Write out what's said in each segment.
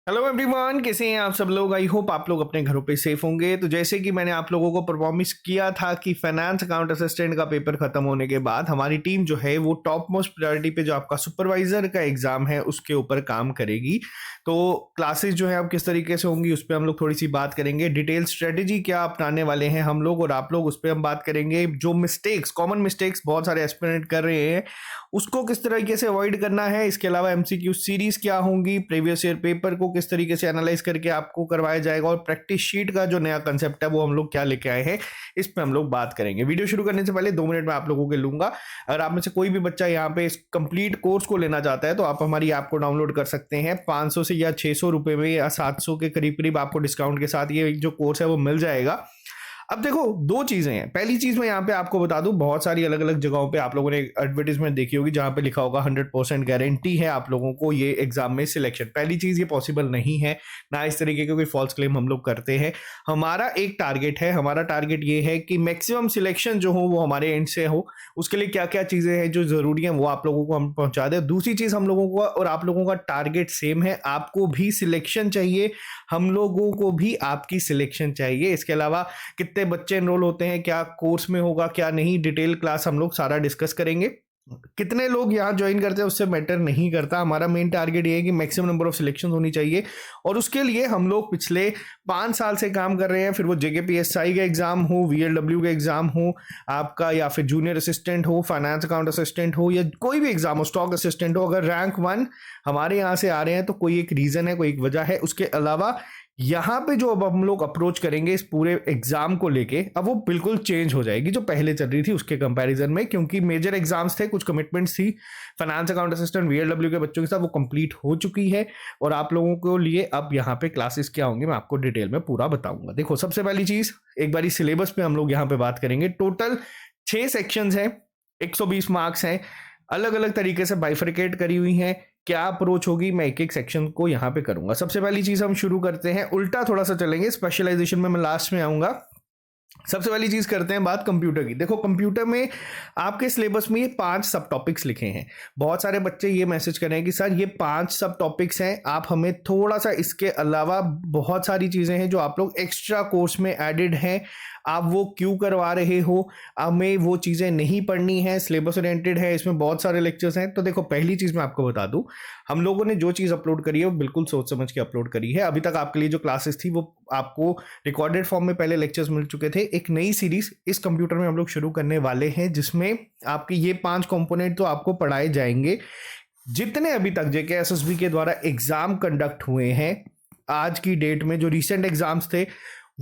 Hello everyone, कैसे हैं आप सब लोग। आई होप आप लोग अपने घरों पे सेफ होंगे। तो जैसे कि मैंने आप लोगों को प्रॉमिस किया था कि फाइनेंस अकाउंट असिस्टेंट का पेपर खत्म होने के बाद हमारी टीम जो है वो टॉप मोस्ट प्रायोरिटी पे जो आपका सुपरवाइजर का एग्जाम है उसके ऊपर काम करेगी। तो क्लासेस जो है अब किस तरीके से होंगी उस पर हम लोग थोड़ी सी बात करेंगे। डिटेल स्ट्रेटेजी क्या अपनाने वाले हैं हम लोग और आप लोग, उस पर हम बात करेंगे। जो मिस्टेक्स, कॉमन मिस्टेक्स बहुत सारे एस्पिरेंट कर रहे हैं उसको किस तरीके से अवॉइड करना है। इसके अलावा एमसीक्यू सीरीज क्या होंगी, प्रीवियस ईयर पेपर को किस तरीके से एनालाइज करके आपको करवाया जाएगा, और प्रैक्टिस शीट का जो नया कंसेप्ट है वो हम लोग क्या लेके आए हैं, इस पे हम लोग बात करेंगे। वीडियो शुरू करने से पहले 2 मिनट में आप लोगों के लूंगा। अगर आप में से कोई भी बच्चा यहाँ पे इस कंप्लीट कोर्स को लेना चाहता है तो आप हमारी ऐप को डाउनलोड कर सकते हैं। 500 से या 600 रुपए में या 700 के करीब करीब आपको डिस्काउंट के साथ ये जो कोर्स है वो मिल जाएगा। अब देखो, दो चीजें हैं। पहली चीज मैं यहाँ पे आपको बता दूं, बहुत सारी अलग अलग जगहों पे आप लोगों ने एडवर्टीजमेंट देखी होगी जहां पे लिखा होगा 100% गारंटी है आप लोगों को ये एग्जाम में सिलेक्शन। पहली चीज, ये पॉसिबल नहीं है, ना इस तरीके के कोई फॉल्स क्लेम हम लोग करते हैं। हमारा एक टारगेट है, हमारा टारगेट ये है कि मैक्सिमम सिलेक्शन जो हो वो हमारे एंड से हो। उसके लिए क्या क्या चीजें हैं जो जरूरी है वो आप लोगों को हम पहुंचा दें। दूसरी चीज, हम लोगों का और आप लोगों का टारगेट सेम है, आपको भी सिलेक्शन चाहिए, हम लोगों को भी आपकी सिलेक्शन चाहिए। इसके अलावा कितने बच्चे एनरोल होते हैं, क्या कोर्स में होगा क्या नहीं, डिटेल क्लास हम लोग सारा डिस्कस करेंगे। कितने लोग यहाँ ज्वाइन करते हैं उससे मैटर नहीं करता, हमारा मेन टारगेट ये है कि मैक्सिमम नंबर ऑफ सिलेक्शन होनी चाहिए। और उसके लिए हम लोग पिछले 5 साल से काम कर रहे हैं। फिर वो जेकेपीएसआई का एग्जाम हो, वीएलडब्ल्यू का एग्जाम हो आपका, या फिर जूनियर असिस्टेंट हो, फाइनेंस अकाउंट असिस्टेंट हो, या कोई भी एग्जाम हो, स्टॉक असिस्टेंट हो, अगर रैंक 1 हमारे यहाँ से आ रहे हैं तो कोई एक रीजन है, कोई एक वजह है। उसके अलावा यहाँ पे जो अब हम लोग अप्रोच करेंगे इस पूरे एग्जाम को लेके, अब वो बिल्कुल चेंज हो जाएगी जो पहले चल रही थी उसके कंपैरिजन में, क्योंकि मेजर एग्जाम्स थे, कुछ कमिटमेंट्स थी फाइनेंस अकाउंट असिस्टेंट वीएलडब्ल्यू के बच्चों के साथ, वो कंप्लीट हो चुकी है। और आप लोगों को लिए अब यहाँ पे क्लासेस क्या होंगे मैं आपको डिटेल में पूरा बताऊंगा। देखो, सबसे पहली चीज, एक बारी सिलेबस पे हम लोग यहाँ पे बात करेंगे। टोटल 6 सेक्शंस हैं, 120 मार्क्स हैं, अलग अलग तरीके से बाइफरिकेट करी हुई हैं। क्या अप्रोच होगी मैं एक एक सेक्शन को यहाँ पे करूंगा। सबसे पहली चीज हम शुरू करते हैं, उल्टा थोड़ा सा चलेंगे, स्पेशलाइजेशन में मैं लास्ट में आऊंगा। सबसे पहली चीज करते हैं बात कंप्यूटर की। देखो, कंप्यूटर में आपके सिलेबस में ये 5 सब टॉपिक्स लिखे हैं। बहुत सारे बच्चे ये मैसेज कर रहे हैं कि सर ये 5 सब टॉपिक्स हैं, आप हमें थोड़ा सा इसके अलावा बहुत सारी चीजें हैं जो आप लोग एक्स्ट्रा कोर्स में एडेड हैं, आप वो क्यों करवा रहे हो, हमें वो चीजें नहीं पढ़नी है, सिलेबस ओरिएंटेड है, इसमें बहुत सारे लेक्चर्स हैं। तो देखो, पहली चीज मैं आपको बता दूं, हम लोगों ने जो चीज अपलोड करी है वो बिल्कुल सोच समझ के अपलोड करी है। अभी तक आपके लिए जो क्लासेस थी वो आपको रिकॉर्डेड फॉर्म में पहले लेक्चर्स मिल चुके थे। एक नई सीरीज इस कंप्यूटर में हम लोग शुरू करने वाले हैं जिसमें आपके ये 5 कंपोनेंट तो आपको पढ़ाए जाएंगे। जितने अभी तक जेकेएसएसबी के द्वारा एग्जाम कंडक्ट हुए हैं आज की डेट में, जो रिसेंट एग्जाम्स थे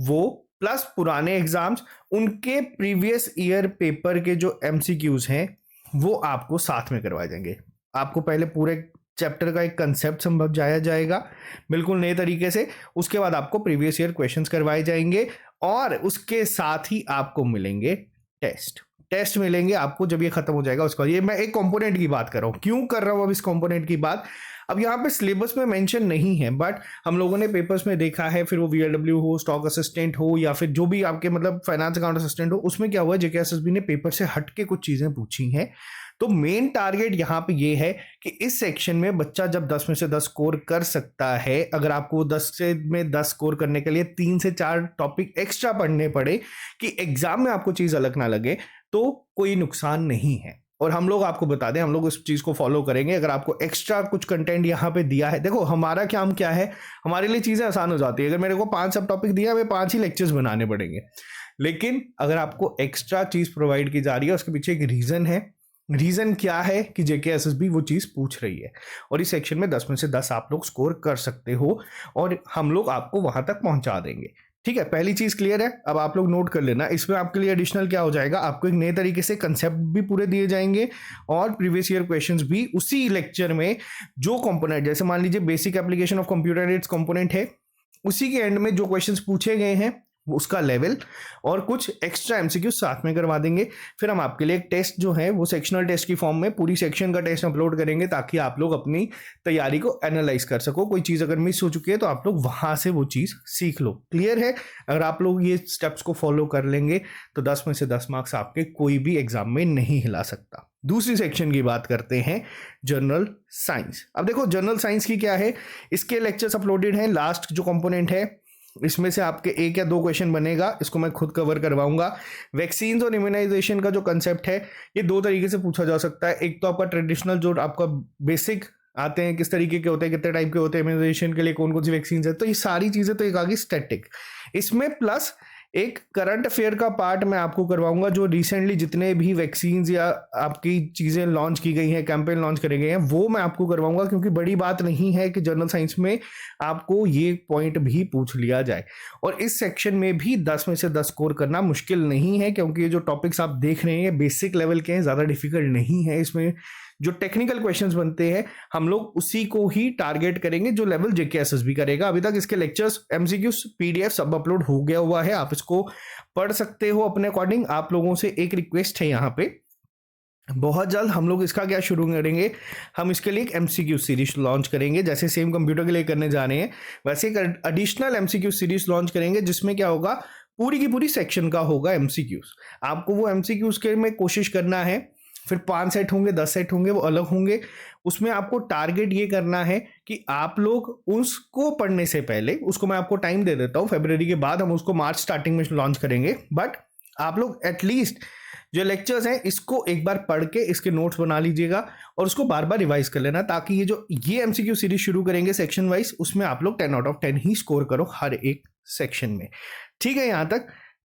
वो प्लस पुराने एग्जाम्स, उनके प्रीवियस ईयर पेपर के जो एमसीक्यूज हैं वो आपको साथ में करवाए जाएंगे। आपको पहले पूरे चैप्टर का एक कंसेप्ट समझाया जाएगा बिल्कुल नए तरीके से, उसके बाद आपको प्रीवियस ईयर क्वेश्चंस करवाए जाएंगे और उसके साथ ही आपको मिलेंगे टेस्ट मिलेंगे आपको जब ये खत्म हो जाएगा। उसका ये मैं एक कंपोनेंट की बात कर रहा हूँ, क्यों कर रहा हूँ अब इस कंपोनेंट की बात। अब यहाँ पे सिलेबस में मेंशन नहीं है, बट हम लोगों ने पेपर्स में देखा है, फिर वो वीएलडब्ल्यू हो, स्टॉक असिस्टेंट हो, या फिर जो भी आपके मतलब फाइनेंस अकाउंट असिस्टेंट हो, उसमें क्या हुआ, जेकेएसएसबी ने पेपर से हटके कुछ चीजें पूछी हैं। तो मेन टारगेट यहाँ पे ये है कि इस सेक्शन में बच्चा जब 10 में से 10 स्कोर कर सकता है, अगर आपको 10 से में 10 स्कोर करने के लिए 3 से 4 टॉपिक एक्स्ट्रा पढ़ने पड़े कि एग्जाम में आपको चीज अलग ना लगे, तो कोई नुकसान नहीं है। और हम लोग आपको बता दें, हम लोग इस चीज को फॉलो करेंगे। अगर आपको एक्स्ट्रा कुछ कंटेंट यहाँ पे दिया है, देखो हमारा काम क्या है, हमारे लिए चीजें आसान हो जाती है। अगर मेरे को 5 सब टॉपिक दिया, हमें 5 ही लेक्चर्स बनाने पड़ेंगे। लेकिन अगर आपको एक्स्ट्रा चीज प्रोवाइड की जा रही है, उसके पीछे एक रीजन है। रीजन क्या है कि जेकेएसएसबी वो चीज पूछ रही है, और इस सेक्शन में 10 में से 10 आप लोग स्कोर कर सकते हो और हम लोग आपको वहां तक पहुंचा देंगे। ठीक है, पहली चीज क्लियर है। अब आप लोग नोट कर लेना, इसमें आपके लिए एडिशनल क्या हो जाएगा, आपको एक नए तरीके से कंसेप्ट भी पूरे दिए जाएंगे और प्रीवियस ईयर क्वेश्चंस भी उसी लेक्चर में। जो कंपोनेंट, जैसे मान लीजिए basic application of computer aids component है, उसी के एंड में जो क्वेश्चंस पूछे गए हैं उसका लेवल और कुछ एक्स्ट्रा एमसीक्यू साथ में करवा देंगे। फिर हम आपके लिए एक टेस्ट जो है वो सेक्शनल टेस्ट की फॉर्म में पूरी सेक्शन का टेस्ट अपलोड करेंगे, ताकि आप लोग अपनी तैयारी को एनालाइज कर सको। कोई चीज़ अगर मिस हो चुकी है तो आप लोग वहाँ से वो चीज़ सीख लो। क्लियर है? अगर आप लोग ये स्टेप्स को फॉलो कर लेंगे तो 10 में से 10 मार्क्स आपके कोई भी एग्जाम में नहीं हिला सकता। दूसरी सेक्शन की बात करते हैं, जनरल साइंस। अब देखो जनरल साइंस की क्या है, इसके लेक्चर्स अपलोडेड हैं। लास्ट जो कंपोनेंट है इसमें से आपके 1 या 2 क्वेश्चन बनेगा, इसको मैं खुद कवर करवाऊंगा। वैक्सीन और इम्यूनाइजेशन का जो कंसेप्ट है ये 2 तरीके से पूछा जा सकता है। एक तो आपका ट्रेडिशनल जो आपका बेसिक आते हैं, किस तरीके के होते हैं, कितने टाइप के होते हैं, इम्यूनाइजेशन के लिए कौन कौन सी वैक्सीन है, तो ये सारी चीजें तो एक आ गई स्टैटिक। इसमें प्लस एक करंट अफेयर का पार्ट मैं आपको करवाऊंगा, जो रिसेंटली जितने भी वैक्सीन या आपकी चीजें लॉन्च की गई हैं, कैंपेन लॉन्च करे गए हैं, वो मैं आपको करवाऊंगा। क्योंकि बड़ी बात नहीं है कि जनरल साइंस में आपको ये पॉइंट भी पूछ लिया जाए। और इस सेक्शन में भी 10 में से 10 स्कोर करना मुश्किल नहीं है, क्योंकि ये जो टॉपिक्स आप देख रहे हैं बेसिक लेवल के हैं, ज्यादा डिफिकल्ट नहीं है। इसमें जो टेक्निकल क्वेश्चंस बनते हैं हम लोग उसी को ही टारगेट करेंगे जो लेवल जेके एसएसबी करेगा। अभी तक इसके लेक्चर्स, एमसीक्यूज, पीडीएफ सब अपलोड हो गया हुआ है, आप इसको पढ़ सकते हो अपने अकॉर्डिंग। आप लोगों से एक रिक्वेस्ट है यहाँ पे, बहुत जल्द हम लोग इसका क्या शुरू करेंगे, हम इसके लिए एक एमसीक्यू सीरीज लॉन्च करेंगे। जैसे सेम कंप्यूटर के लिए करने जा रहे हैं वैसे एक एडिशनल एमसीक्यू सीरीज लॉन्च करेंगे, जिसमें क्या होगा, पूरी की पूरी सेक्शन का होगा एमसीक्यूज। आपको वो एमसीक्यूज के में कोशिश करना है, फिर 5 सेट होंगे, 10 सेट होंगे, वो अलग होंगे। उसमें आपको टारगेट ये करना है कि आप लोग उसको पढ़ने से पहले, उसको मैं आपको टाइम दे देता हूँ, फरवरी के बाद हम उसको मार्च स्टार्टिंग में लॉन्च करेंगे, बट आप लोग एटलीस्ट जो लेक्चर्स हैं इसको एक बार पढ़ के इसके नोट्स बना लीजिएगा और उसको बार बार रिवाइज कर लेना, ताकि ये एमसीक्यू सीरीज शुरू करेंगे सेक्शन वाइज, उसमें आप लोग 10 आउट ऑफ 10 ही स्कोर करो हर एक सेक्शन में। ठीक है, यहां तक।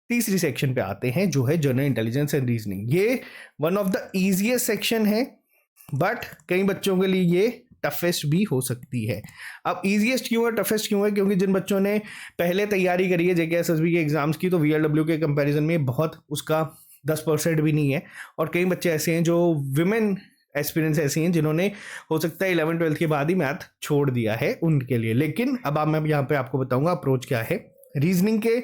तीसरी सेक्शन पे आते हैं जो है जनरल इंटेलिजेंस एंड रीजनिंग। ये one of the easiest section है, बट कई बच्चों के लिए ये टफेस्ट भी हो सकती है। अब इजीएस्ट क्यों है, टफेस्ट क्यों है? क्योंकि जिन बच्चों ने पहले तैयारी करी है जेके एसएसबी के एग्जाम्स की, तो वीएलडब्ल्यू के कंपैरिजन में बहुत उसका 10% भी नहीं है। और कई बच्चे ऐसे हैं जो विमेन एक्सपीरियंस ऐसी हैं जिन्होंने हो सकता है 11-12 के बाद ही मैथ छोड़ दिया है उनके लिए। लेकिन अब मैं यहाँ पे आपको बताऊंगा अप्रोच क्या है। रीजनिंग के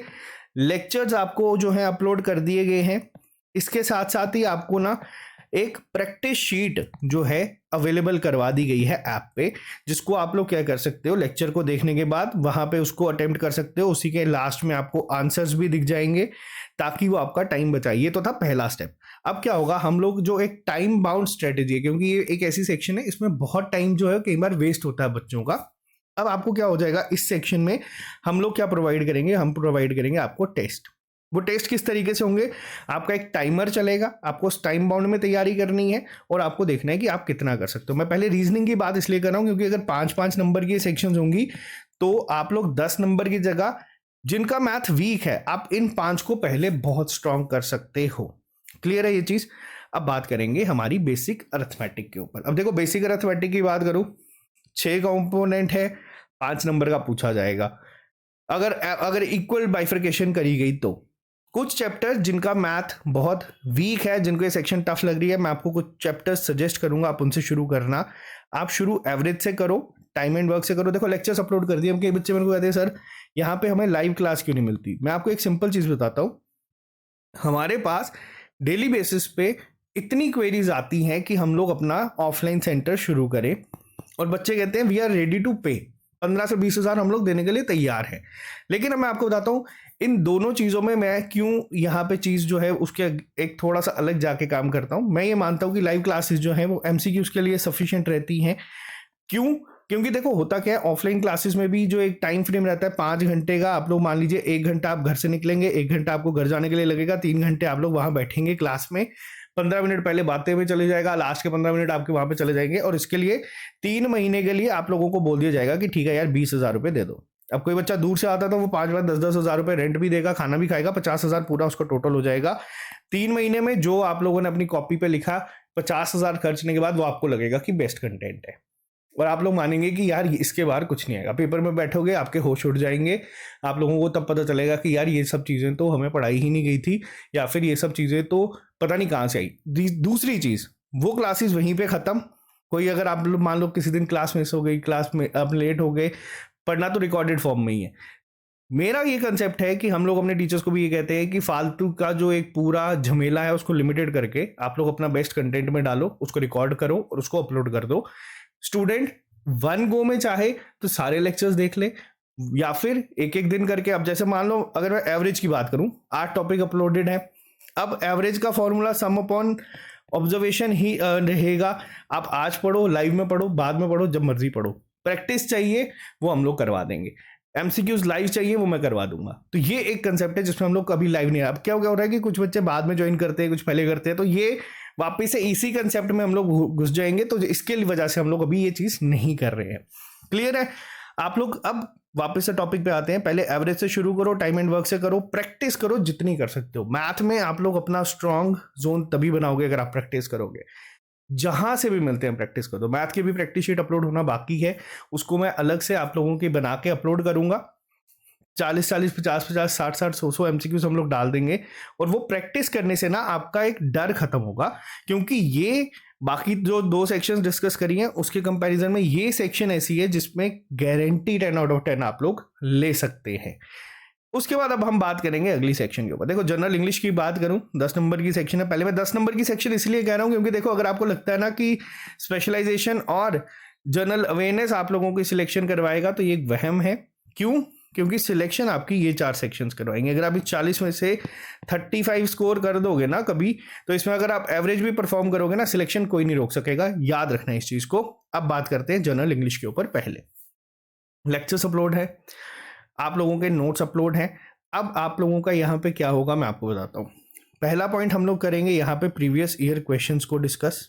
लेक्चर्स आपको जो है अपलोड कर दिए गए हैं। इसके साथ साथ ही आपको ना एक प्रैक्टिस शीट जो है अवेलेबल करवा दी गई है ऐप पे, जिसको आप लोग क्या कर सकते हो, लेक्चर को देखने के बाद वहां पे उसको अटेम्प्ट कर सकते हो। उसी के लास्ट में आपको आंसर्स भी दिख जाएंगे, ताकि वो आपका टाइम बचाइए। तो था पहला स्टेप। अब क्या होगा, हम लोग जो एक टाइम बाउंड स्ट्रेटेजी है, क्योंकि ये एक ऐसी सेक्शन है इसमें बहुत टाइम जो है कई बार वेस्ट होता है बच्चों का। अब आपको क्या हो जाएगा, इस सेक्शन में हम लोग क्या प्रोवाइड करेंगे, हम प्रोवाइड करेंगे आपको टेस्ट। वो टेस्ट किस तरीके से होंगे, आपका एक टाइमर चलेगा, आपको उस टाइम बाउंड में तैयारी करनी है और आपको देखना है कि आप कितना कर सकते हो। मैं पहले रीजनिंग की बात इसलिए कर रहा हूं क्योंकि अगर 5-5 नंबर की सेक्शंस होंगी तो आप लोग 10 नंबर की जगह, जिनका मैथ वीक है, आप इन 5 को पहले बहुत स्ट्रांग कर सकते हो। क्लियर है ये चीज? अब बात करेंगे हमारी बेसिक अरिथमेटिक के ऊपर। अब देखो, बेसिक अरिथमेटिक की बात करूं, 6 कंपोनेंट है, 5 नंबर का पूछा जाएगा। अगर इक्वल बाइफर्केशन करी गई तो कुछ चैप्टर्स जिनका मैथ बहुत वीक है, जिनको ये सेक्शन टफ लग रही है, मैं आपको कुछ चैप्टर्स सजेस्ट करूंगा, आप उनसे शुरू करना। आप शुरू एवरेज से करो, टाइम एंड वर्क से करो। देखो, लेक्चर्स अपलोड कर दिए, कई बच्चे मेरे को कहते हैं सर यहाँ पे हमें लाइव क्लास क्यों नहीं मिलती। मैं आपको एक सिंपल चीज बताता हूँ, हमारे पास डेली बेसिस पे इतनी क्वेरीज आती हैं कि हम लोग अपना ऑफलाइन सेंटर शुरू करें, और बच्चे कहते हैं वी आर रेडी टू पे, 15 से 20 हज़ार हम लोग देने के लिए तैयार हैं। लेकिन अब मैं आपको बताता हूँ इन दोनों चीज़ों में मैं क्यों यहाँ पे चीज़ जो है उसके एक थोड़ा सा अलग जाके काम करता हूँ। मैं ये मानता हूँ कि लाइव क्लासेस जो हैं वो एमसीक्यूज के लिए सफिशिएंट रहती हैं। क्यों? क्योंकि देखो होता क्या है, ऑफलाइन क्लासेस में भी जो एक टाइम फ्रेम रहता है 5 घंटे का, आप लोग मान लीजिए 1 घंटा आप घर से निकलेंगे, 1 घंटा आपको घर जाने के लिए लगेगा, 3 घंटे आप लोग वहाँ बैठेंगे क्लास में, 15 मिनट पहले बातें में चले जाएगा, लास्ट के 15 मिनट आपके वहां पे चले जाएंगे, और इसके लिए 3 महीने के लिए आप लोगों को बोल दिया जाएगा कि ठीक है यार 20,000 रुपए दे दो। अब कोई बच्चा दूर से आता तो वो 5-5, 10-10 हज़ार रुपए रेंट भी देगा, खाना भी खाएगा, 50,000 पूरा उसका टोटल हो जाएगा। 3 महीने में जो आप लोगों ने अपनी कॉपी पे लिखा 50,000 खर्चने के बाद वो आपको लगेगा कि बेस्ट कंटेंट है, और आप लोग मानेंगे कि यार इसके बाहर कुछ नहीं आएगा। पेपर में बैठोगे, आपके होश उड़ जाएंगे, आप लोगों को तब पता चलेगा कि यार ये सब चीज़ें तो हमें पढ़ाई ही नहीं गई थी, या फिर ये सब चीज़ें तो पता नहीं कहाँ से आई। दूसरी चीज़, वो क्लासेस वहीं पे ख़त्म। कोई अगर आप लोग मान लो किसी दिन क्लास मिस हो गई, क्लास में आप लेट हो गए, पढ़ना तो रिकॉर्डेड फॉर्म में ही है, मेरा ये कंसेप्ट है कि हम लोग अपने टीचर्स को भी ये कहते हैं कि फालतू का जो एक पूरा झमेला है उसको लिमिटेड करके आप लोग अपना बेस्ट कंटेंट में डालो, उसको रिकॉर्ड करो और उसको अपलोड कर दो। स्टूडेंट वन गो में चाहे तो सारे लेक्चर्स देख ले, या फिर एक एक दिन करके। अब जैसे मान लो अगर मैं एवरेज की बात करूं, 8 टॉपिक अपलोडेड है। अब एवरेज का फॉर्मूला सम अपॉन ऑब्जर्वेशन ही रहेगा। आप आज पढ़ो, लाइव में पढ़ो, बाद में पढ़ो, जब मर्जी पढ़ो। प्रैक्टिस चाहिए वो हम लोग करवा देंगे, एमसीक्यूज लाइव चाहिए वो मैं करवा दूंगा। तो ये एक कंसेप्ट है जिसमें हम लोग कभी लाइव नहीं। अब क्या हो रहा है कि कुछ बच्चे बाद में ज्वाइन करते हैं, कुछ पहले करते हैं, तो ये वापस से इसी कंसेप्ट में हम लोग घुस जाएंगे। तो इसके वजह से हम लोग अभी ये चीज नहीं कर रहे हैं। क्लियर है? आप लोग अब वापस से टॉपिक पे आते हैं। पहले एवरेज से शुरू करो, टाइम एंड वर्क से करो, प्रैक्टिस करो जितनी कर सकते हो। मैथ में आप लोग अपना स्ट्रॉन्ग जोन तभी बनाओगे अगर आप प्रैक्टिस करोगे। जहां से भी मिलते हैं प्रैक्टिस कर दो। मैथ की भी प्रैक्टिस शीट अपलोड होना बाकी है, उसको मैं अलग से आप लोगों की बना के अपलोड करूंगा। 40-40, 50-50, 60-60, 100-100 एमसीक्यूज हम लोग डाल देंगे। और वो प्रैक्टिस करने से ना आपका एक डर खत्म होगा, क्योंकि ये बाकी जो 2 सेक्शंस डिस्कस करी हैं उसके कंपैरिजन में ये सेक्शन ऐसी है जिसमें गारंटी 10 आउट ऑफ 10 आप लोग ले सकते हैं। उसके बाद अब हम बात करेंगे अगली सेक्शन के ऊपर। देखो जनरल इंग्लिश की बात करूं, 10 नंबर की सेक्शन है। पहले मैं 10 नंबर की सेक्शन इसलिए कह रहा हूं क्योंकि देखो अगर आपको लगता है ना कि स्पेशलाइजेशन और जनरल अवेयरनेस आप लोगों की सिलेक्शन करवाएगा, तो ये एक वहम है। क्यों? क्योंकि सिलेक्शन आपकी ये 4 सेक्शंस करवाएंगे। अगर आप इस 40 में से 35 स्कोर कर दोगे ना कभी, तो इसमें अगर आप एवरेज भी परफॉर्म करोगे ना, सिलेक्शन कोई नहीं रोक सकेगा। याद रखना इस चीज को। अब बात करते हैं जनरल इंग्लिश के ऊपर। पहले लेक्चर्स अपलोड है, आप लोगों के नोट्स अपलोड हैं। अब आप लोगों का यहाँ पे क्या होगा मैं आपको बताता हूँ। पहला पॉइंट हम लोग करेंगे यहाँ पे प्रीवियस ईयर क्वेश्चंस को डिस्कस,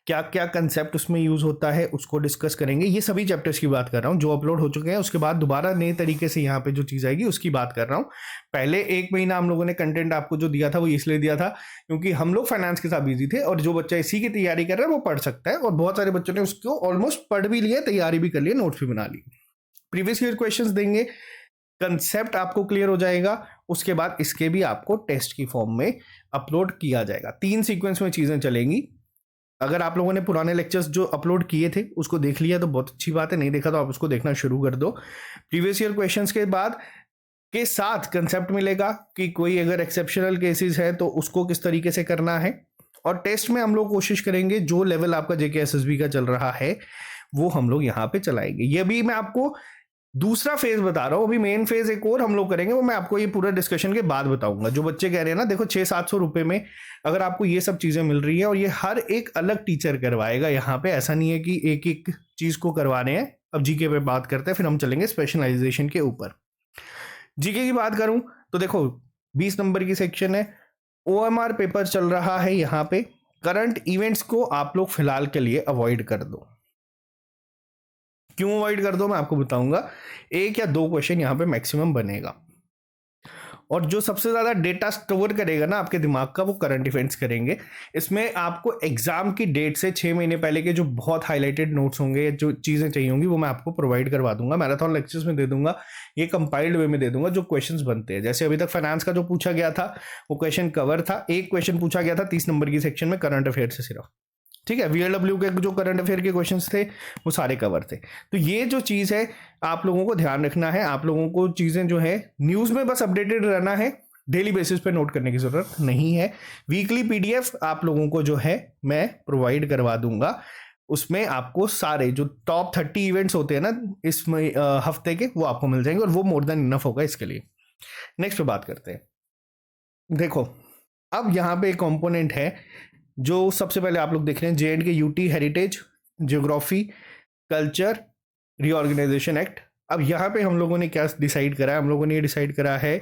क्या क्या कंसेप्ट उसमें यूज होता है उसको डिस्कस करेंगे। ये सभी चैप्टर्स की बात कर रहा हूँ जो अपलोड हो चुके हैं। उसके बाद दोबारा नए तरीके से यहाँ पे जो चीज़ आएगी उसकी बात कर रहा हूँ। पहले 1 महीना हम लोगों ने कंटेंट आपको जो दिया था वो इसलिए दिया था क्योंकि हम लोग फाइनेंस के साथ बिजी थे, और जो बच्चा इसी की तैयारी कर रहा है वो पढ़ सकता है। और बहुत सारे बच्चों ने उसको ऑलमोस्ट पढ़ भी लिया, तैयारी भी कर लिया, नोट्स भी बना ली। प्रीवियस ईयर क्वेश्चंस देंगे, कंसेप्ट आपको क्लियर हो जाएगा। उसके बाद इसके भी आपको टेस्ट की फॉर्म में अपलोड किया जाएगा। 3 सीक्वेंस में चीजें चलेंगी। अगर आप लोगों ने पुराने लेक्चर्स जो अपलोड किए थे उसको देख लिया तो बहुत अच्छी बात है, नहीं देखा तो आप उसको देखना शुरू कर दो। प्रीवियस ईयर क्वेश्चंस के बाद के साथ कंसेप्ट मिलेगा कि कोई अगर एक्सेप्शनल केसेस है तो उसको किस तरीके से करना है। और टेस्ट में हम लोग कोशिश करेंगे जो लेवल आपका जेके एसएसबी का चल रहा है वो हम लोग यहाँ पे चलाएंगे। ये भी मैं आपको दूसरा फेज बता रहा हूं, अभी मेन फेज एक और हम लोग करेंगे, वो मैं आपको ये पूरा डिस्कशन के बाद बताऊंगा। जो बच्चे कह रहे हैं ना, देखो 600-700 रुपए में अगर आपको ये सब चीजें मिल रही है और ये हर एक अलग टीचर करवाएगा यहाँ पे, ऐसा नहीं है कि एक एक चीज को करवाने हैं। अब जीके पे बात करते हैं, फिर हम चलेंगे स्पेशलाइजेशन के ऊपर। जीके की बात करूं तो देखो 20 नंबर की सेक्शन है, ओएमआर पेपर चल रहा है। यहाँ पे करंट इवेंट्स को आप लोग फिलहाल के लिए अवॉइड कर दो। क्यों अवॉइड कर दो मैं आपको बताऊंगा। 1 या 2 क्वेश्चन यहाँ पे मैक्सिमम बनेगा, और जो सबसे ज्यादा डेटा स्टोर करेगा ना आपके दिमाग का वो करंट इवेंट्स करेंगे। इसमें आपको एग्जाम की डेट से 6 महीने पहले के जो बहुत हाईलाइटेड नोट्स होंगे, जो चीजें चाहिए होंगी, वो मैं आपको प्रोवाइड करवा दूंगा। मैराथन लेक्चर्स में दे दूंगा, ये कंपाइल्ड वे में दे दूंगा। जो क्वेश्चंस बनते हैं, जैसे अभी तक फाइनेंस का जो पूछा गया था वो क्वेश्चन कवर था। 1 क्वेश्चन पूछा गया था 30 नंबर की सेक्शन में करंट अफेयर से सिर्फ, ठीक है। वीएलडब्ल्यू के जो करंट अफेयर के क्वेश्चंस थे वो सारे कवर थे। तो ये जो चीज है आप लोगों को ध्यान रखना है। आप लोगों को चीजें जो है न्यूज में बस अपडेटेड रहना है, डेली बेसिस पे नोट करने की जरूरत नहीं है। वीकली पीडीएफ आप लोगों को जो है मैं प्रोवाइड करवा दूंगा। उसमें आपको सारे जो टॉप 30 इवेंट्स होते हैं ना इस हफ्ते के, वो आपको मिल जाएंगे, और वो मोर देन इनफ होगा इसके लिए। नेक्स्ट पे बात करते हैं। देखो अब यहाँ पे एक कॉम्पोनेंट है जो सबसे पहले आप लोग देख रहे हैं, JNK UT heritage, geography, culture, reorganisation act. अब यहाँ पे हम लोगों ने क्या डिसाइड करा है? हम लोगों ने ये डिसाइड करा है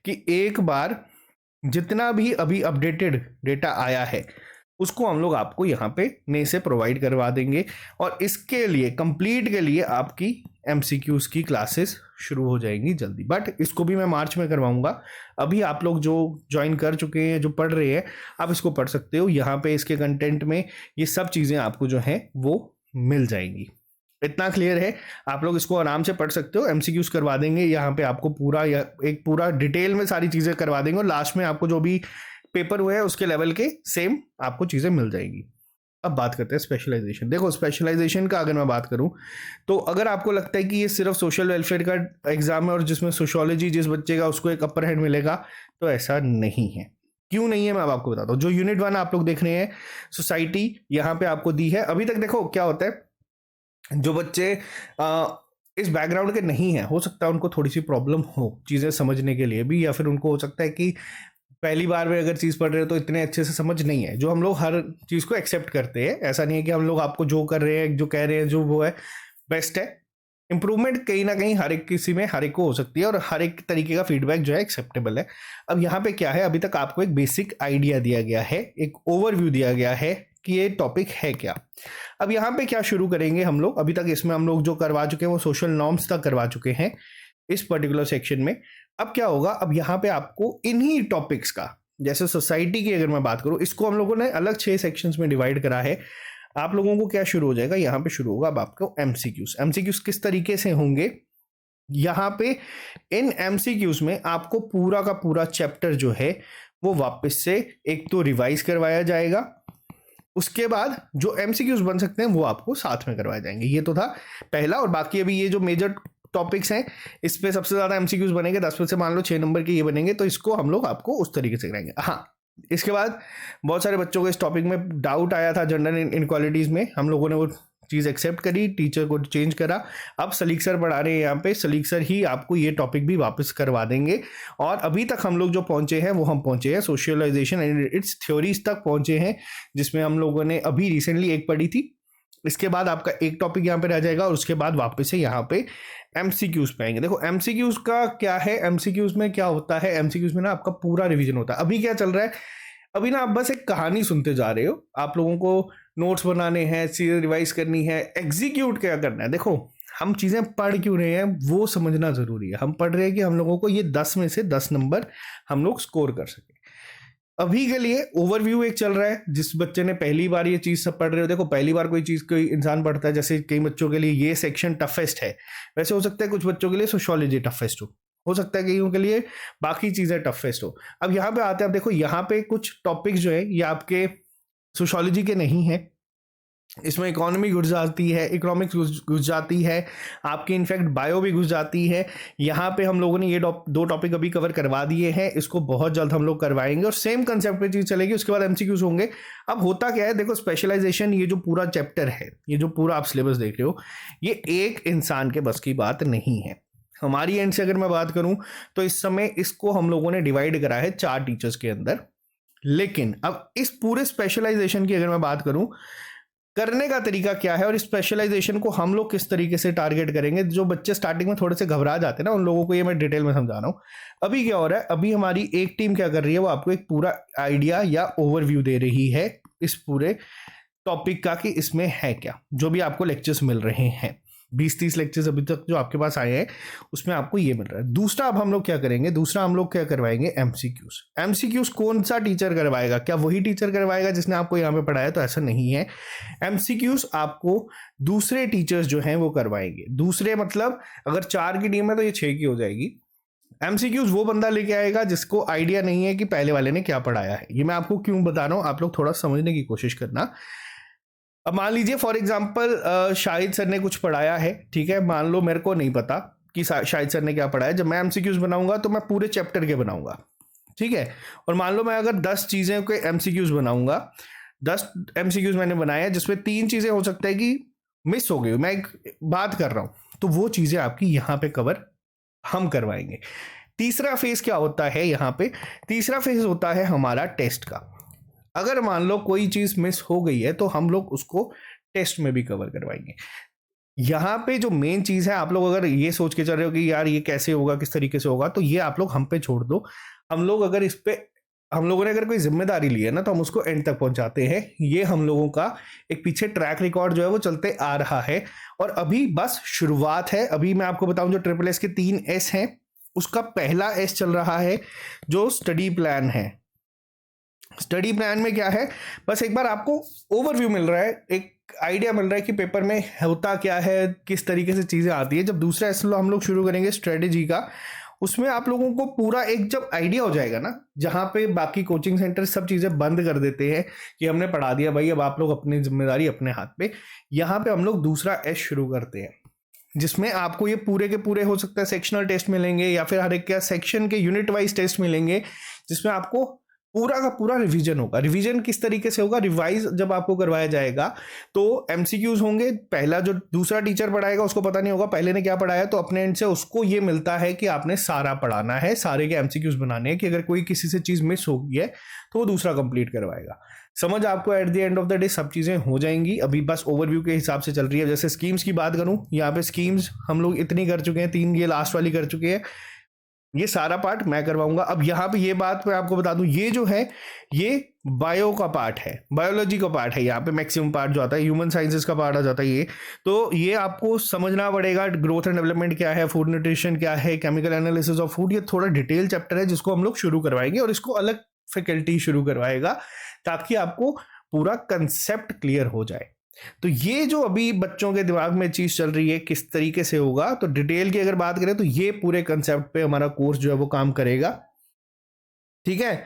कि एक बार जितना भी अभी अपडेटेड डेटा आया है उसको हम लोग आपको यहाँ पे नए से प्रोवाइड करवा देंगे, और इसके लिए कंप्लीट के लिए आपकी MCQs की क्लासेस शुरू हो जाएंगी जल्दी। बट इसको भी मैं मार्च में करवाऊंगा। अभी आप लोग जो ज्वाइन कर चुके हैं, जो पढ़ रहे हैं, आप इसको पढ़ सकते हो। यहाँ पे इसके कंटेंट में ये सब चीज़ें आपको जो है वो मिल जाएंगी। इतना क्लियर है, आप लोग इसको आराम से पढ़ सकते हो। MCQs करवा देंगे यहाँ पे आपको पूरा, या एक पूरा डिटेल में सारी चीज़ें करवा देंगे, और लास्ट में आपको जो भी पेपर हुए हैं उसके लेवल के सेम आपको चीज़ें मिल जाएंगी। अब बात करते हैं स्पेशलाइजेशन। देखो स्पेशलाइजेशन का अगर मैं बात करूं तो अगर आपको लगता है कि ये सिर्फ सोशल वेलफेयर का एग्जाम है और जिसमें सोशियोलॉजी जिस बच्चे का उसको एक अपर हैंड मिलेगा, तो ऐसा नहीं है। क्यों नहीं है मैं अब आपको बताता हूँ। जो यूनिट 1 आप लोग देख रहे हैं सोसाइटी, यहाँ पे आपको दी है। अभी तक देखो क्या होता है, जो बच्चे इस बैकग्राउंड के नहीं है, हो सकता है उनको थोड़ी सी प्रॉब्लम हो चीज़ें समझने के लिए भी, या फिर उनको हो सकता है कि पहली बार में अगर चीज़ पढ़ रहे हो तो इतने अच्छे से समझ नहीं है। जो हम लोग हर चीज़ को एक्सेप्ट करते हैं, ऐसा नहीं है कि हम लोग आपको जो कर रहे हैं, जो कह रहे हैं, जो वो है बेस्ट है। इंप्रूवमेंट कहीं ना कहीं हर एक किसी में हर एक को हो सकती है, और हर एक तरीके का फीडबैक जो है एक्सेप्टेबल है। अब यहाँ पे क्या है, अभी तक आपको एक बेसिक आइडिया दिया गया है, एक ओवरव्यू दिया गया है कि ये टॉपिक है क्या। अब यहाँ पे क्या शुरू करेंगे हम लोग, अभी तक इसमें हम लोग जो करवा चुके हैं वो सोशल नॉर्म्स तक करवा चुके हैं इस पर्टिकुलर सेक्शन में। अब क्या होगा, अब यहाँ पे आपको इन्हीं टॉपिक्स का, जैसे सोसाइटी की अगर मैं बात करूं, इसको हम लोगों ने अलग 6 सेक्शंस में डिवाइड करा है। आप लोगों को क्या शुरू हो जाएगा, यहाँ पे शुरू होगा अब आपको एमसीक्यूज। एमसीक्यूज किस तरीके से होंगे, यहाँ पे इन एमसीक्यूज में आपको पूरा का पूरा चैप्टर जो है वो वापस से एक तो रिवाइज करवाया जाएगा, उसके बाद जो एमसीक्यूज बन सकते हैं वो आपको साथ में करवाए जाएंगे। ये तो था पहला। और बाकी अभी ये जो मेजर टॉपिक्स हैं इस पे सबसे ज्यादा एमसीक्यूज बनेंगे, 10 में से मान लो 6 नंबर के ये बनेंगे, तो इसको हम लोग आपको उस तरीके से कराएंगे। हाँ, इसके बाद बहुत सारे बच्चों को इस टॉपिक में डाउट आया था जेंडर इनक्वालिटीज में, हम लोगों ने वो चीज़ एक्सेप्ट करी, टीचर को चेंज करा। अब सलीक सर पढ़ा रहे हैं यहाँ पे, सलीक सर ही आपको ये टॉपिक भी वापस करवा देंगे। और अभी तक हम लोग जो पहुंचे हैं वो हम पहुंचे हैं सोशलाइजेशन एंड इट्स थ्योरीज तक पहुंचे हैं, जिसमें हम लोगों ने अभी रिसेंटली एक पढ़ी थी। इसके बाद आपका एक टॉपिक यहाँ पे रह जाएगा और उसके बाद वापस से यहाँ पे एमसीक्यूज पे आएंगे। देखो एमसीक्यूज का क्या है, एमसीक्यूज में क्या होता है, एमसीक्यूज में ना आपका पूरा रिवीजन होता है। अभी क्या चल रहा है, अभी ना आप बस एक कहानी सुनते जा रहे हो, आप लोगों को नोट्स बनाने हैं, चीजें रिवाइज करनी है, एग्जीक्यूट क्या करना है। देखो हम चीजें पढ़ क्यों रहे हैं वो समझना जरूरी है। हम पढ़ रहे हैं कि हम लोगों को ये 10 में से 10 नंबर हम लोग स्कोर कर सके। अभी के लिए ओवरव्यू एक चल रहा है, जिस बच्चे ने पहली बार ये चीज सब पढ़ रहे हो। देखो पहली बार कोई चीज कोई इंसान पढ़ता है, जैसे कई बच्चों के लिए ये सेक्शन टफेस्ट है, वैसे हो सकता है कुछ बच्चों के लिए सोशियोलॉजी टफेस्ट हो सकता है कईयों के लिए बाकी चीजें टफेस्ट हो। अब यहाँ पे आते हैं, अब देखो यहाँ पे कुछ टॉपिक्स जो है ये आपके सोशियोलॉजी के नहीं है, इसमें इकोनॉमी घुस जाती है, इकोनॉमिक्स घुस जाती है, आपकी इनफैक्ट बायो भी घुस जाती है। यहाँ पे हम लोगों ने ये 2 टॉपिक अभी कवर करवा दिए हैं, इसको बहुत जल्द हम लोग करवाएंगे और सेम कंसेप्ट पे चीज चलेगी। उसके बाद एमसीक्यूज होंगे। अब होता क्या है, देखो स्पेशलाइजेशन, ये जो पूरा चैप्टर है, ये जो पूरा आप सिलेबस देख रहे हो, ये एक इंसान के बस की बात नहीं है। हमारी एंड से अगर मैं बात करूं तो इस समय इसको हम लोगों ने डिवाइड करा है 4 टीचर्स के अंदर। लेकिन अब इस पूरे स्पेशलाइजेशन की अगर मैं बात करूं, करने का तरीका क्या है और स्पेशलाइजेशन को हम लोग किस तरीके से टारगेट करेंगे, जो बच्चे स्टार्टिंग में थोड़े से घबरा जाते हैं ना, उन लोगों को ये मैं डिटेल में समझा रहा हूँ। अभी क्या हो रहा है, अभी हमारी एक टीम क्या कर रही है, वो आपको एक पूरा आइडिया या ओवरव्यू दे रही है इस पूरे टॉपिक का कि इसमें है क्या, जो भी आपको लेक्चर्स मिल रहे हैं। 20-30 लेक्चर्स अभी तक जो आपके पास आए हैं उसमें आपको ये मिल रहा है। दूसरा अब हम लोग क्या करेंगे, दूसरा हम लोग क्या करवाएंगे, एमसीक्यूज। एमसीक्यूज कौन सा टीचर करवाएगा, क्या वही टीचर करवाएगा जिसने आपको यहाँ पे पढ़ाया, तो ऐसा नहीं है। एमसीक्यूज आपको दूसरे टीचर्स जो हैं वो करवाएंगे। दूसरे मतलब अगर 4 की टीम है तो ये 6 की हो जाएगी। एमसीक्यूज वो बंदा लेके आएगा जिसको आइडिया नहीं है कि पहले वाले ने क्या पढ़ाया है। ये मैं आपको क्यों बता रहा हूँ, आप लोग थोड़ा समझने की कोशिश करना। अब मान लीजिए फॉर एग्जांपल शाहिद सर ने कुछ पढ़ाया है, ठीक है, मान लो मेरे को नहीं पता कि शाहिद सर ने क्या पढ़ाया। जब मैं एमसीक्यूज बनाऊंगा तो मैं पूरे चैप्टर के बनाऊंगा, ठीक है। और मान लो मैं अगर 10 चीजें के एमसीक्यूज बनाऊंगा, 10 एमसीक्यूज मैंने बनाया जिसमें 3 चीजें हो सकता है कि मिस हो गई, मैं एक बात कर रहा हूं, तो वो चीजें आपकी यहाँ पे कवर हम करवाएंगे। तीसरा फेज क्या होता है यहाँ पे, तीसरा फेज होता है हमारा टेस्ट का। अगर मान लो कोई चीज मिस हो गई है तो हम लोग उसको टेस्ट में भी कवर करवाएंगे। यहाँ पे जो मेन चीज है, आप लोग अगर ये सोच के चल रहे हो कि यार ये कैसे होगा, किस तरीके से होगा, तो ये आप लोग हम पे छोड़ दो। हम लोग अगर इस पे हम लोगों ने अगर कोई जिम्मेदारी ली है ना, तो हम उसको एंड तक पहुंचाते हैं। ये हम लोगों का एक पीछे ट्रैक रिकॉर्ड जो है वो चलते आ रहा है और अभी बस शुरुआत है। अभी मैं आपको बताऊं, जो ट्रिपल एस के 3 एस हैं उसका पहला एस चल रहा है जो स्टडी प्लान है। स्टडी प्लान में क्या है, बस एक बार आपको ओवरव्यू मिल रहा है, एक आइडिया मिल रहा है कि पेपर में होता क्या है, किस तरीके से चीजें आती है। जब दूसरा एस हम लोग शुरू करेंगे स्ट्रेटेजी का, उसमें आप लोगों को पूरा एक जब आइडिया हो जाएगा ना, जहाँ पे बाकी कोचिंग सेंटर सब चीज़ें बंद कर देते हैं कि हमने पढ़ा दिया भाई, अब आप लोग अपनी जिम्मेदारी अपने हाथ पे, यहाँ पे हम लोग दूसरा एस शुरू करते हैं, जिसमें आपको ये पूरे के पूरे हो सकता है सेक्शनल टेस्ट मिलेंगे या फिर हर एक क्या सेक्शन के यूनिट वाइज टेस्ट मिलेंगे, जिसमें आपको पूरा का पूरा रिवीजन होगा। रिवीजन किस तरीके से होगा, रिवाइज जब आपको करवाया जाएगा तो एमसीक्यूज होंगे। पहला जो दूसरा टीचर पढ़ाएगा उसको पता नहीं होगा पहले ने क्या पढ़ाया, तो अपने एंड से उसको ये मिलता है कि आपने सारा पढ़ाना है, सारे के एमसीक्यूज बनाने हैं, कि अगर कोई किसी से चीज मिस हो गई है तो वो दूसरा कंप्लीट करवाएगा। समझ आपको at the end of the day सब चीजें हो जाएंगी। अभी बस ओवरव्यू के हिसाब से चल रही है। जैसे स्कीम्स की बात करूं, यहाँ पे स्कीम्स हम लोग इतनी कर चुके हैं, 3 ये लास्ट वाली कर चुके हैं, ये सारा पार्ट मैं करवाऊंगा। अब यहाँ पे ये बात मैं आपको बता दूं, ये जो है ये बायो का पार्ट है, बायोलॉजी का पार्ट है। यहाँ पे मैक्सिमम पार्ट जो आता है ह्यूमन साइंसेस का पार्ट आ जाता है ये। तो ये आपको समझना पड़ेगा, ग्रोथ एंड डेवलपमेंट क्या है, फूड न्यूट्रिशन क्या है, केमिकल एनालिसिस ऑफ फूड, ये थोड़ा डिटेल चैप्टर है जिसको हम लोग शुरू करवाएंगे, और इसको अलग फैकल्टी शुरू करवाएगा ताकि आपको पूरा कंसेप्ट क्लियर हो जाए। तो ये जो अभी बच्चों के दिमाग में चीज चल रही है किस तरीके से होगा, तो डिटेल की अगर बात करें तो ये पूरे कंसेप्ट पे हमारा कोर्स जो है वो काम करेगा। ठीक है,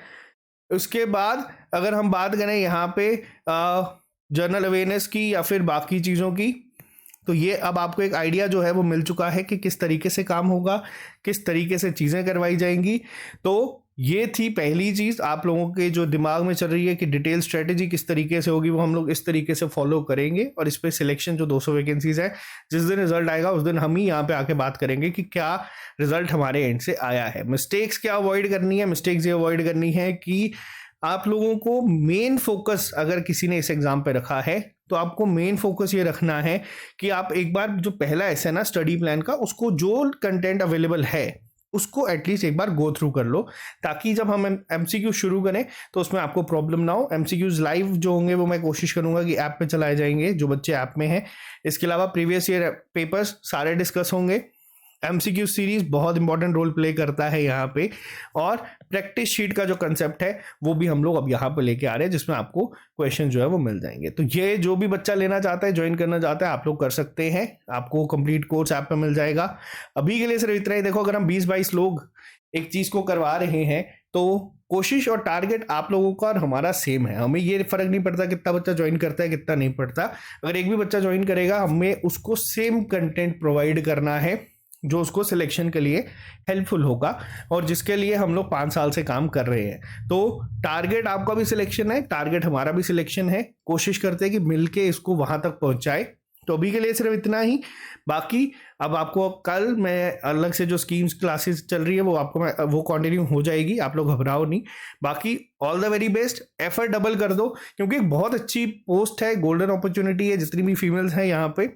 उसके बाद अगर हम बात करें यहाँ पे जनरल अवेयरनेस की या फिर बाकी चीज़ों की, तो ये अब आपको एक आइडिया जो है वो मिल चुका है कि किस तरीके से काम होगा, किस तरीके से चीज़ें करवाई जाएंगी। तो ये थी पहली चीज़ आप लोगों के जो दिमाग में चल रही है कि डिटेल स्ट्रेटेजी किस तरीके से होगी, वो हम लोग इस तरीके से फॉलो करेंगे। और इस पर सिलेक्शन जो 200 वैकेंसीज है, जिस दिन रिजल्ट आएगा उस दिन हम ही यहाँ पे आके बात करेंगे कि क्या रिजल्ट हमारे एंड से आया है। मिस्टेक्स क्या अवॉइड करनी है, मिस्टेक्स ये अवॉइड करनी है कि आप लोगों को मेन फोकस, अगर किसी ने इस एग्जाम पे रखा है तो आपको मेन फोकस ये रखना है कि आप एक बार जो पहला ऐसा है ना स्टडी प्लान का, उसको जो कंटेंट अवेलेबल है उसको एटलीस्ट एक बार गो थ्रू कर लो, ताकि जब हम एमसीक्यू शुरू करें तो उसमें आपको प्रॉब्लम ना हो। एमसीक्यूज लाइव जो होंगे वो मैं कोशिश करूंगा कि ऐप पे चलाए जाएंगे जो बच्चे ऐप में हैं। इसके अलावा प्रीवियस ईयर पेपर्स सारे डिस्कस होंगे। एमसीक्यू सीरीज बहुत इंपॉर्टेंट रोल प्ले करता है यहाँ पे, और प्रैक्टिस शीट का जो कंसेप्ट है वो भी हम लोग अब यहाँ पे लेके आ रहे हैं, जिसमें आपको क्वेश्चन जो है वो मिल जाएंगे। तो ये जो भी बच्चा लेना चाहता है, ज्वाइन करना चाहता है, आप लोग कर सकते हैं, आपको कंप्लीट कोर्स ऐप पे मिल जाएगा। अभी के लिए सिर्फ इतना ही। देखो, अगर हम 20-22 लोग एक चीज को करवा रहे हैं तो कोशिश और टारगेट आप लोगों का और हमारा सेम है। हमें ये फर्क नहीं पड़ता कितना बच्चा ज्वाइन करता है कितना नहीं पड़ता। अगर एक भी बच्चा ज्वाइन करेगा, हमें उसको सेम कंटेंट प्रोवाइड करना है जो उसको सिलेक्शन के लिए हेल्पफुल होगा, और जिसके लिए हम लोग 5 साल से काम कर रहे हैं। तो टारगेट आपका भी सिलेक्शन है, टारगेट हमारा भी सिलेक्शन है। कोशिश करते हैं कि मिलके इसको वहां तक पहुंचाए। तो अभी के लिए सिर्फ इतना ही। बाकी अब आपको कल मैं अलग से जो स्कीम्स क्लासेस चल रही है वो आपको वो कंटिन्यू हो जाएगी, आप लोग घबराओ नहीं। बाकी all the very best, effort double कर दो, क्योंकि एक बहुत अच्छी पोस्ट है, गोल्डन अपॉर्चुनिटी है। जितनी भी फीमेल्स हैं यहाँ पे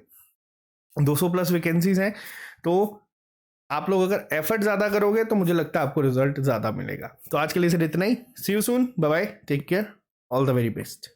200+ वैकेंसीज हैं, तो आप लोग अगर एफर्ट ज्यादा करोगे तो मुझे लगता है आपको रिजल्ट ज्यादा मिलेगा। तो आज के लिए सिर्फ इतना ही। See you soon, bye bye, take care, all the very best.